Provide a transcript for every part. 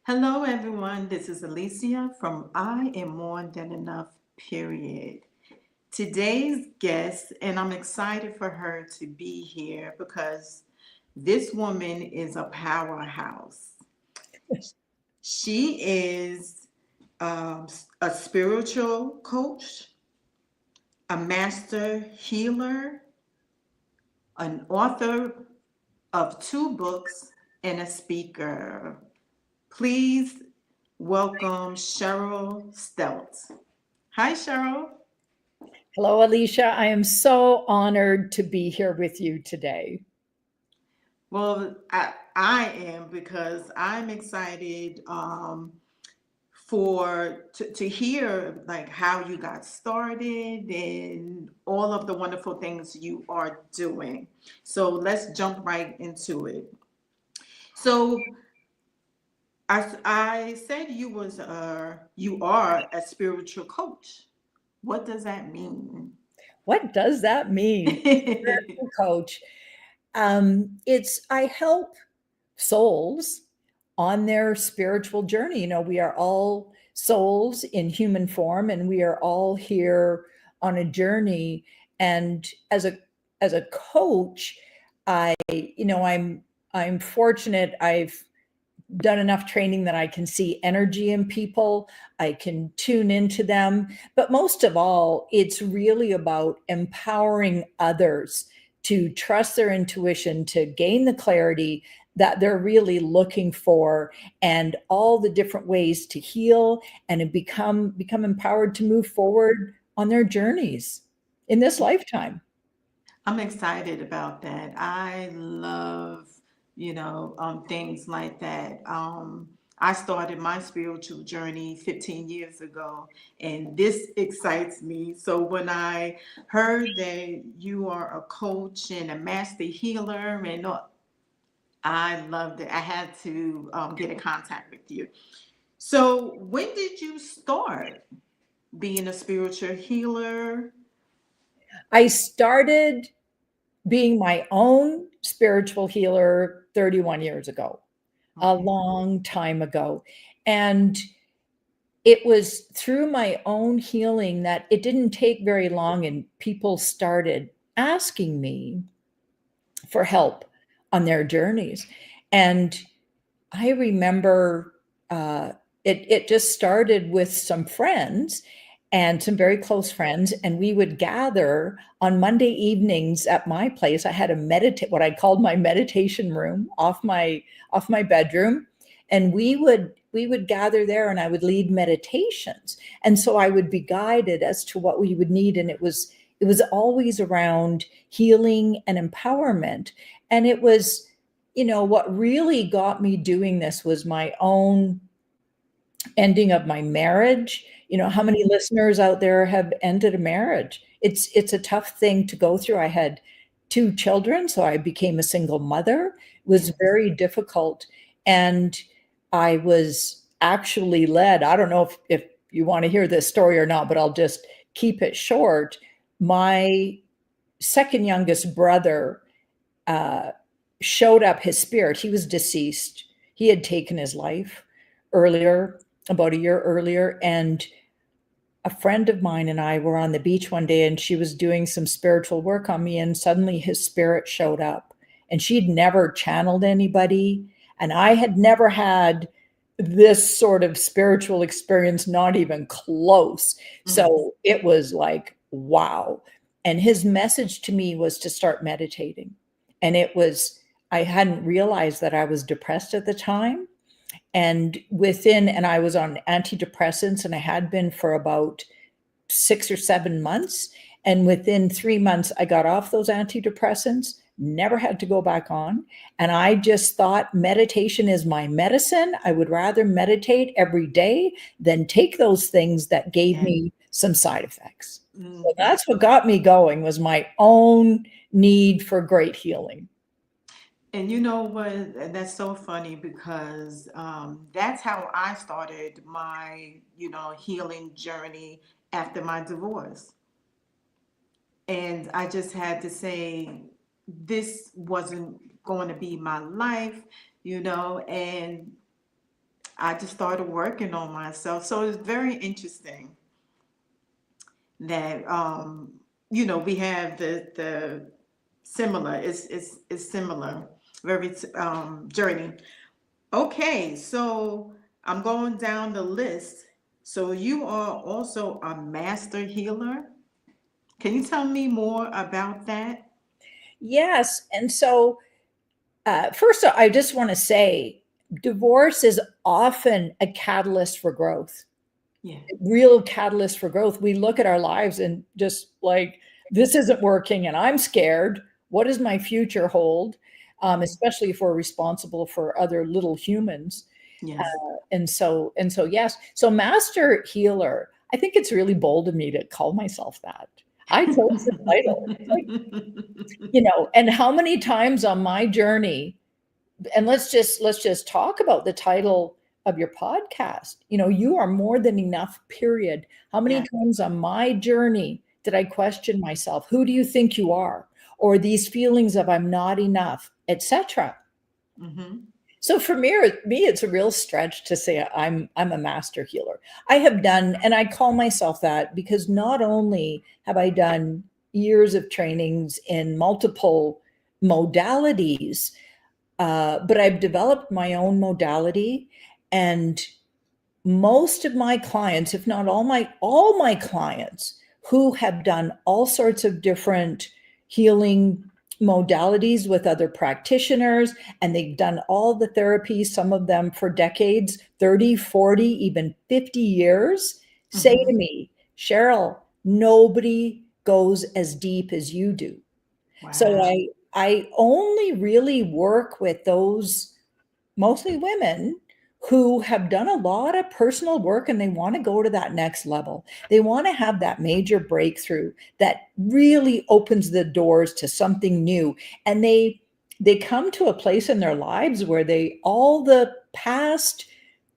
Hello, everyone. This is Alicia from I Am More Than Enough, period. Today's guest, and I'm excited for her to be here because this woman is a powerhouse. She is a spiritual coach, a master healer, an author of two books, and a speaker. Please welcome Cheryl Stelte. Hi, Cheryl. Hello, Alicia. I am so honored to be here with you today. Well, I am because I'm excited to hear like how you got started and all of the wonderful things you are doing. So let's jump right into it. So I said you are a spiritual coach. What does that mean? What does that mean? Spiritual coach. It's I help souls on their spiritual journey. We are all souls in human form, and we are all here on a journey. And as a coach, I'm fortunate. I've done enough training that I can see energy in people. I can tune into them. But most of all, it's really about empowering others to trust their intuition, to gain the clarity that they're really looking for, and all the different ways to heal and to become empowered to move forward on their journeys in this lifetime. I'm excited about that. I love, things like that. I started my spiritual journey 15 years ago, and this excites me. So when I heard that you are a coach and a master healer, and I loved it. I had to get in contact with you. So when did you start being a spiritual healer? I started being my own spiritual healer 31 years ago, a Okay. long time ago. And it was through my own healing that it didn't take very long, and people started asking me for help on their journeys. And I remember it just started with some friends and some very close friends, and we would gather on Monday evenings at my place. I had a what I called my meditation room off my bedroom, and we would gather there, and I would lead meditations, and so I would be guided as to what we would need, and it was always around healing and empowerment. And it was, what really got me doing this was my own ending of my marriage. How many listeners out there have ended a marriage? It's a tough thing to go through. I had two children, so I became a single mother. It was Yes. very difficult. And I was actually led, I don't know if you want to hear this story or not, but I'll just keep it short. My second youngest brother uh, showed up. His spirit, he was deceased. He had taken his life earlier, about a year earlier. And a friend of mine and I were on the beach one day, and she was doing some spiritual work on me. And suddenly his spirit showed up. And she'd never channeled anybody. And I had never had this sort of spiritual experience, not even close. Mhm. So it was like, wow. And his message to me was to start meditating. And I hadn't realized that I was depressed at the time. And I was on antidepressants, and I had been for about 6 or 7 months. And within 3 months, I got off those antidepressants, never had to go back on. And I just thought meditation is my medicine. I would rather meditate every day than take those things that gave Yeah. me some side effects. So Mhm. that's what got me going, was my own need for great healing. And you know what? That's so funny because that's how I started my, healing journey after my divorce. And I just had to say, this wasn't going to be my life, and I just started working on myself. So it's very interesting that we have the similar. It's similar, very journey. Okay, so I'm going down the list. So you are also a master healer. Can you tell me more about that? Yes. And so, first, I just want to say divorce is often a catalyst for growth, Yeah. real catalyst for growth. We look at our lives and just like, this isn't working and I'm scared. What does my future hold? Especially if we're responsible for other little humans. Yes. And so yes, so master healer, I think it's really bold of me to call myself that. I chose the title. It's like, and how many times on my journey, and let's just talk about the title of your podcast. You are more than enough, period. How many Yeah. times on my journey did I question myself? Who do you think you are? Or these feelings of I'm not enough, etc. Mm-hmm. So for me, it's a real stretch to say I'm a master healer. I have done, and I call myself that because not only have I done years of trainings in multiple modalities, but I've developed my own modality, and most of my clients, if not all my clients who have done all sorts of different healing modalities with other practitioners, and they've done all the therapies, some of them for decades, 30, 40, even 50 years, say to Mm-hmm. me, Cheryl, nobody goes as deep as you do. So Wow. I only really work with those, mostly women, who have done a lot of personal work and they want to go to that next level. They want to have that major breakthrough that really opens the doors to something new. And they come to a place in their lives where they all the past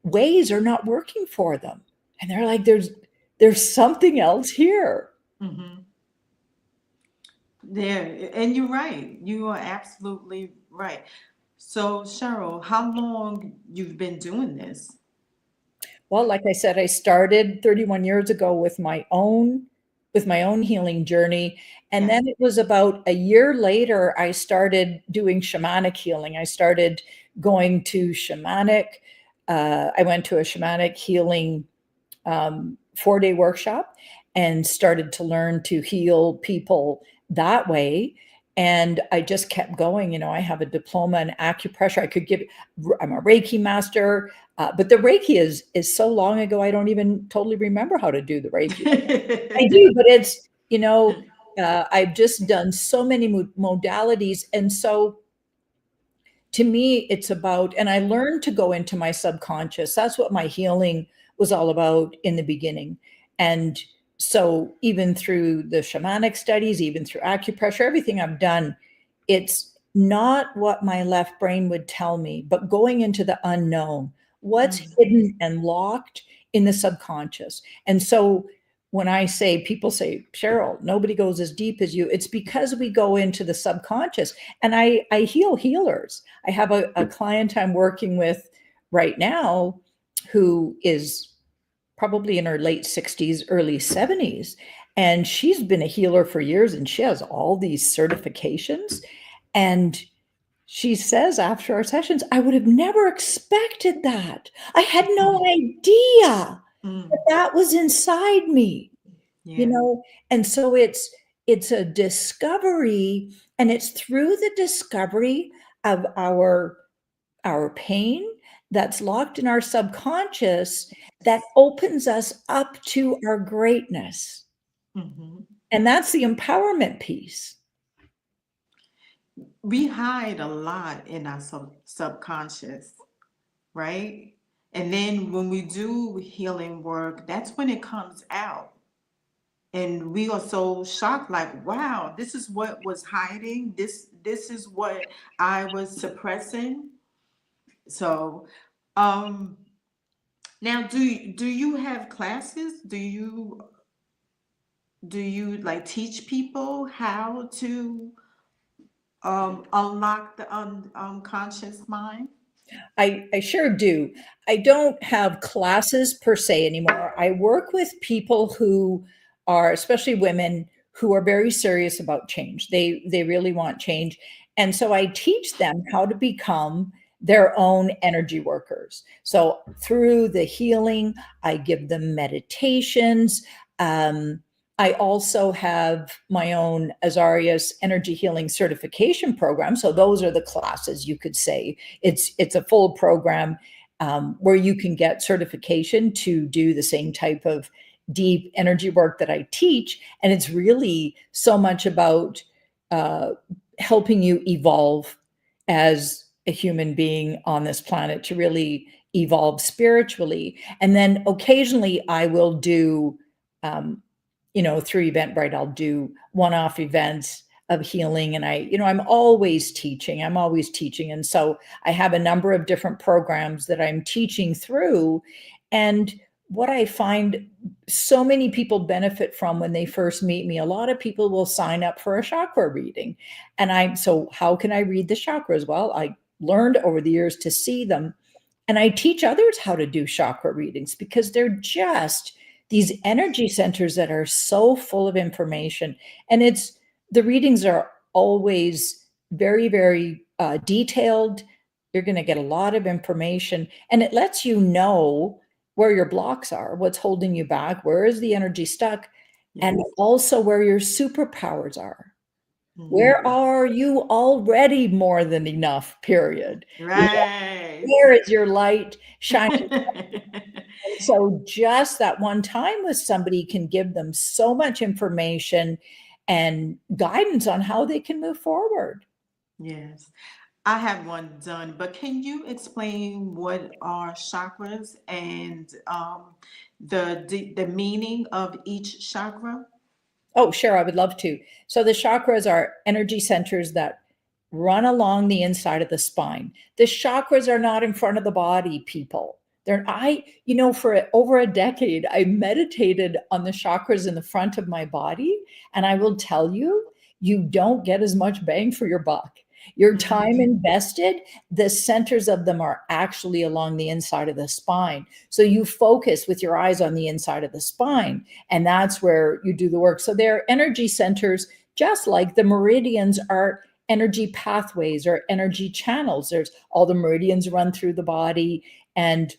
ways are not working for them. And they're like, there's something else here. Mm-hmm. There, and you're right. You are absolutely right. So, Cheryl, how long you've been doing this? Well, like I said, I started 31 years ago with my own healing journey. And Yes. then it was about a year later, I started doing shamanic healing. I started going to I went to a shamanic healing 4-day workshop and started to learn to heal people that way. And I just kept going. I have a diploma in acupressure. I'm a Reiki master, but the Reiki is so long ago, I don't even totally remember how to do the Reiki. I do, but I've just done so many modalities. And so to me, it's about, and I learned to go into my subconscious. That's what my healing was all about in the beginning. And so, even through the shamanic studies, even through acupressure, everything I've done, it's not what my left brain would tell me, but going into the unknown, what's Mm, hidden and locked in the subconscious. And so, when I say, people say, Cheryl, nobody goes as deep as you, it's because we go into the subconscious. And I heal healers. I have a client I'm working with right now who is probably in her late 60s, early 70s. And she's been a healer for years and she has all these certifications. And she says after our sessions, I would have never expected that. I had no idea that mm, that was inside me, you yeah. know? And so it's a discovery, and it's through the discovery of our pain that's locked in our subconscious that opens us up to our greatness. Hmm. And that's the empowerment piece. We hide a lot in our subconscious, right? And then when we do healing work, that's when it comes out. And we are so shocked, like, wow, this is what was hiding. This is what I was suppressing. So, um, now do you have classes? Do you like teach people how to unlock the unconscious mind? I sure do. I don't have classes per se anymore. I work with people who are, especially women, who are very serious about change. They really want change. And so I teach them how to become their own energy workers. So through the healing, I give them meditations. Um, I also have my own Azaria's energy healing certification program. So those are the classes, you could say. It's a full program where you can get certification to do the same type of deep energy work that I teach, and it's really so much about uh, helping you evolve as a human being on this planet to really evolve spiritually. And then occasionally I will do, um, through Eventbrite, I'll do one-off events of healing, and I'm always teaching. I'm always teaching, and so I have a number of different programs that I'm teaching through. And what I find so many people benefit from when they first meet me, a lot of people will sign up for a chakra reading. And so how can I read the chakras? Well, I learned over the years to see them. And I teach others how to do chakra readings because they're just these energy centers that are so full of information. And the readings are always very, very detailed. You're going to get a lot of information, and it lets you know where your blocks are, what's holding you back, where is the energy stuck, and Yes. also where your superpowers are. Where Hmm. are you already more than enough, period? Right. Where is your light shining? And so just that one time with somebody can give them so much information and guidance on how they can move forward. Yes. I have one done, but can you explain what are chakras and the meaning of each chakra? Oh, sure, I would love to. So the chakras are energy centers that run along the inside of the spine. The chakras are not in front of the body, people. For over a decade, I meditated on the chakras in the front of my body, and I will tell you, you don't get as much bang for your buck. Your time Mm, invested, the centers of them are actually along the inside of the spine. So you focus with your eyes on the inside of the spine, and that's where you do the work. So they're energy centers, just like the meridians are energy pathways or energy channels. There's all the meridians run through the body, and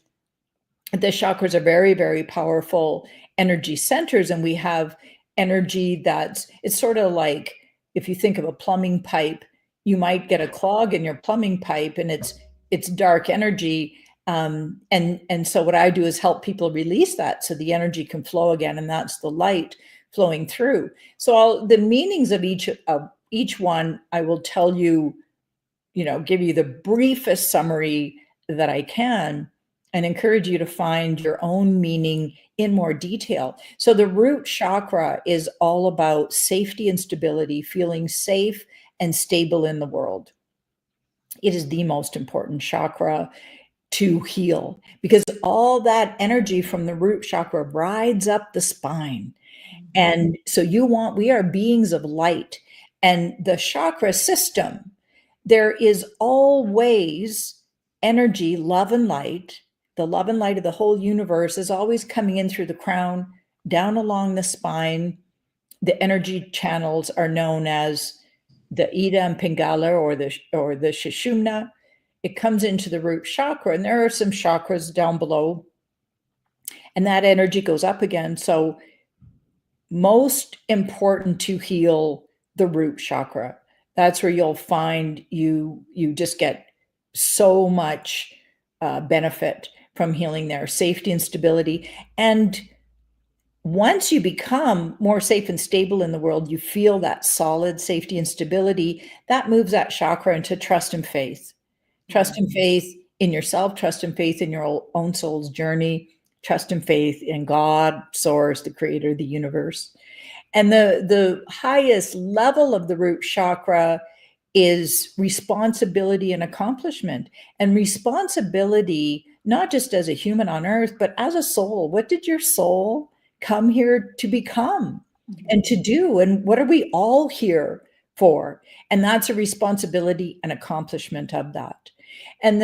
the chakras are very, very powerful energy centers. And we have energy it's sort of like, if you think of a plumbing pipe, you might get a clog in your plumbing pipe, and it's dark energy. And so what I do is help people release that so the energy can flow again, and that's the light flowing through. So the meanings of each one, I will tell you, give you the briefest summary that I can, and encourage you to find your own meaning in more detail. So the root chakra is all about safety and stability, feeling safe and stable in the world. It is the most important chakra to heal because all that energy from the root chakra rides up the spine. mhm, And so we are beings of light. And the chakra system, there is always energy, love and light. The love and light of the whole universe is always coming in through the crown, down along the spine. The energy channels are known as the Ida and Pingala, or the Sushumna. It comes into the root chakra, and there are some chakras down below, and that energy goes up again. So most important to heal the root chakra. That's where you'll find you just get so much benefit from healing there, safety and stability. And once you become more safe and stable in the world, you feel that solid safety and stability. That moves that chakra into trust and faith. Trust and mhm. faith in yourself, trust and faith in your own soul's journey, trust and faith in God, source, the creator of the universe. And the highest level of the root chakra is responsibility and accomplishment. And responsibility, not just as a human on earth, but as a soul. What did your soul come here to become and to do? And what are we all here for? And that's a responsibility and accomplishment of that. And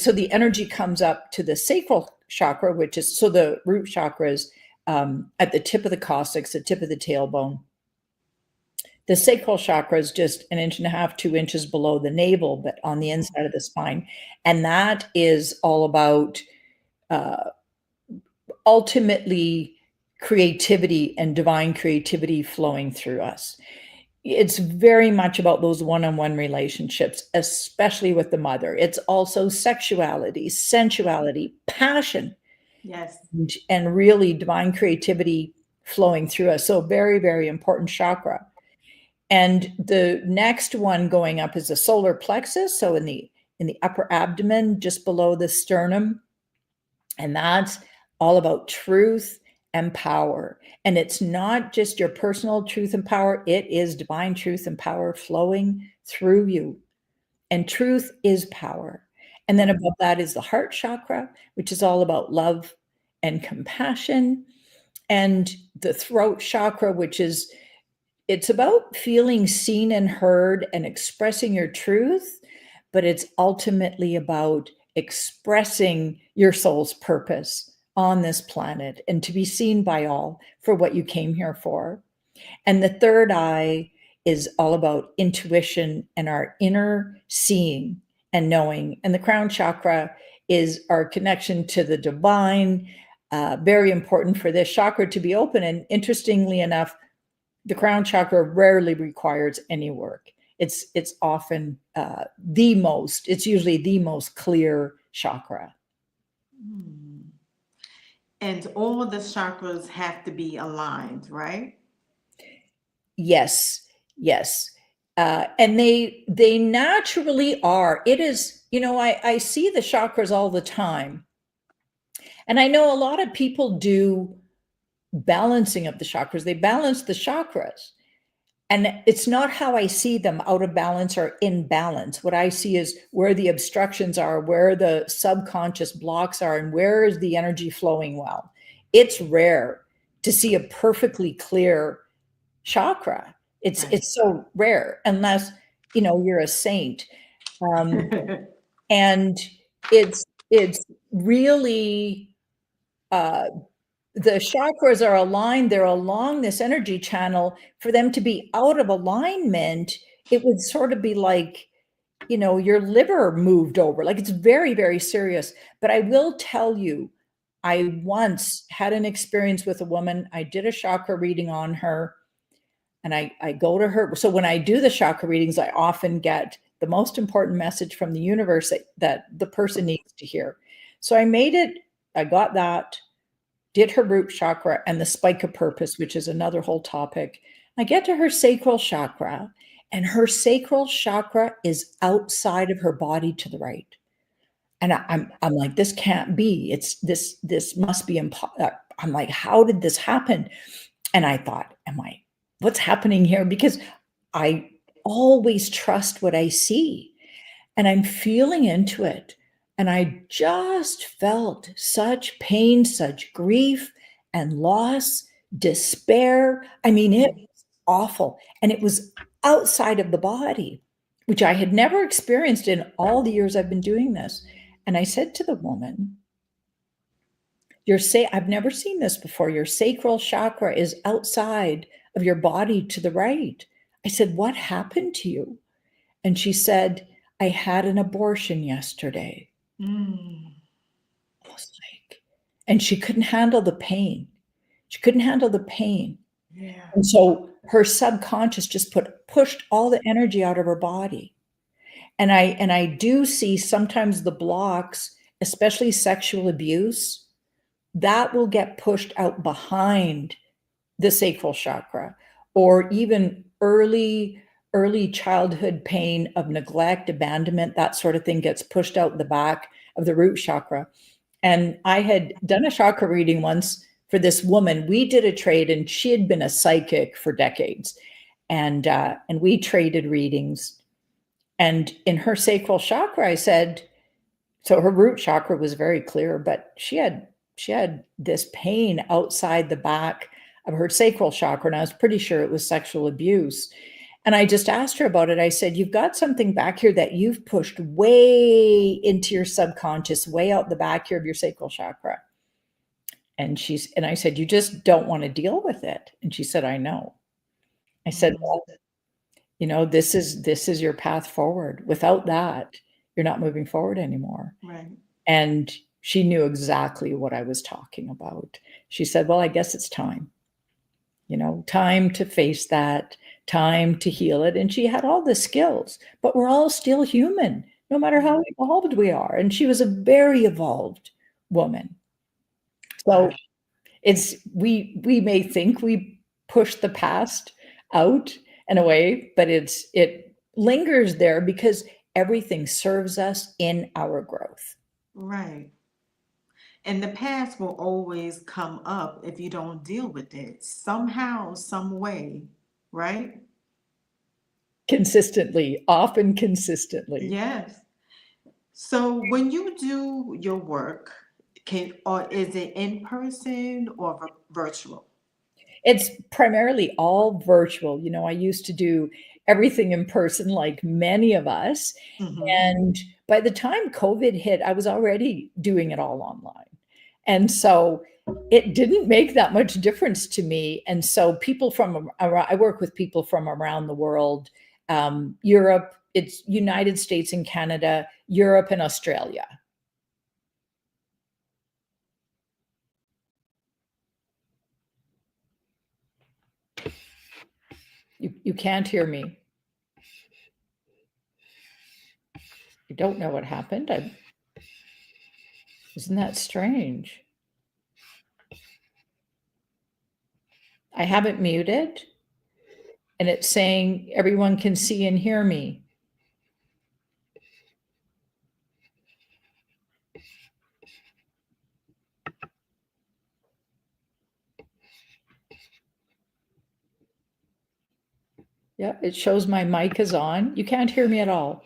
so the energy comes up to the sacral chakra, which is, so the root chakra is at the tip of the coccyx, the tip of the tailbone. The sacral chakra is just an inch and a half, 2 inches below the navel, but on the inside of the spine. And that is all about uh, ultimately creativity and divine creativity flowing through us. It's very much about those one-on-one relationships, especially with the mother. It's also sexuality, sensuality, passion, Yes. and really divine creativity flowing through us. So very, very important chakra. And the next one going up is the solar plexus, so in the upper abdomen, just below the sternum. And that's all about truth and power. And it's not just your personal truth and power, it is divine truth and power flowing through you. And truth is power. And then above that is the heart chakra, which is all about love and compassion. And the throat chakra, which is, it's about feeling seen and heard and expressing your truth, but it's ultimately about expressing your soul's purpose on this planet and to be seen by all for what you came here for. And the third eye is all about intuition and our inner seeing and knowing. And the crown chakra is our connection to the divine. Very important for this chakra to be open. And interestingly enough, the crown chakra rarely requires any work. It's often it's usually the most clear chakra. Hmm. And all the chakras have to be aligned, right? Yes, yes. And they naturally are. It is, I see the chakras all the time. And I know a lot of people do balancing of the chakras. They balance the chakras. And it's not how I see them out of balance or in balance. What I see is where the obstructions are, where the subconscious blocks are, and where is the energy flowing well. It's rare to see a perfectly clear chakra. Right. It's so rare unless you're a saint. And it's really uh, the chakras are aligned, they're along this energy channel. For them to be out of alignment, it would sort of be like, your liver moved over. Like, it's very, very serious. But I will tell you, I once had an experience with a woman. I did a chakra reading on her, and I go to her. So when I do the chakra readings, I often get the most important message from the universe that the person needs to hear. So I got that, did her root chakra and the spike of purpose, which is another whole topic. I get to her sacral chakra, and her sacral chakra is outside of her body to the right. And I'm like, this can't be. It's this must be impossible. I'm like, how did this happen? And I thought, what's happening here? Because I always trust what I see, and I'm feeling into it. And I just felt such pain, such grief and loss, despair. I mean, it was awful. And it was outside of the body, which I had never experienced in all the years I've been doing this. And I said to the woman, I've never seen this before. Your sacral chakra is outside of your body to the right. I said, what happened to you? And she said, I had an abortion yesterday. Mm. I was like, and she couldn't handle the pain. She couldn't handle the pain. Yeah. And so her subconscious just pushed all the energy out of her body. And I do see sometimes the blocks, especially sexual abuse, that will get pushed out behind the sacral chakra, or even early childhood pain of neglect, abandonment, that sort of thing gets pushed out the back of the root chakra. And I had done a chakra reading once for this woman. We did a trade, and she had been a psychic for decades, and we traded readings. And in her sacral chakra, I said, so her root chakra was very clear, but she had this pain outside the back of her sacral chakra, and I was pretty sure it was sexual abuse. And I just asked her about it. I said, "You've got something back here that you've pushed way into your subconscious, way out the back here of your sacral chakra." And I said, "You just don't want to deal with it." And she said, "I know." I said, Mm, "Well, this is your path forward. Without that, you're not moving forward anymore." right. And she knew exactly what I was talking about. She said, "Well, I guess it's time. Time to face that, time to heal it." And she had all the skills, but we're all still human, no matter Yeah. how evolved we are. And she was a very evolved woman. So Wow. we may think we push the past out and away, but it lingers there because everything serves us in our growth. Right. And the past will always come up if you don't deal with it somehow, some way, right? Consistently, often consistently. Yes. So when you do your work, or is it in person or virtual? It's primarily all virtual. I used to do everything in person like many of us. Mm-hmm. And by the time COVID hit, I was already doing it all online. And so it didn't make that much difference to me. And so I work with people from around the world, Europe, it's United States and Canada, Europe and Australia. You can't hear me. You don't know what happened. Isn't that strange? I have it muted and it's saying everyone can see and hear me. Yeah, it shows my mic is on. You can't hear me at all.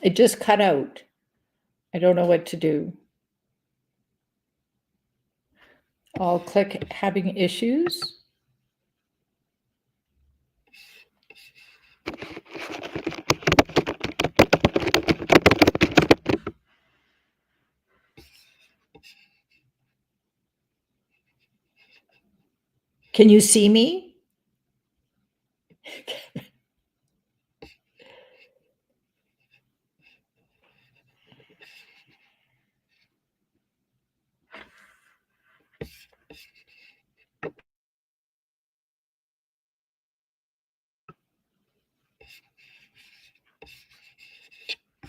It just cut out. I don't know what to do. I'll click having issues. Can you see me?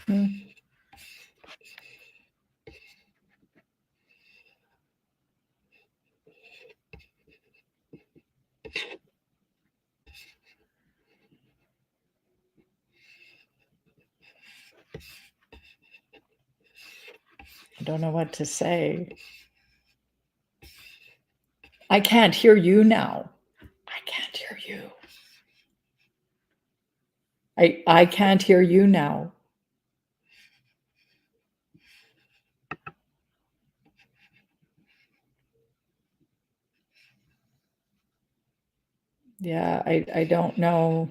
Hmm, I don't know what to say. I can't hear you now. I can't hear you. I can't hear you now. Yeah, I don't know.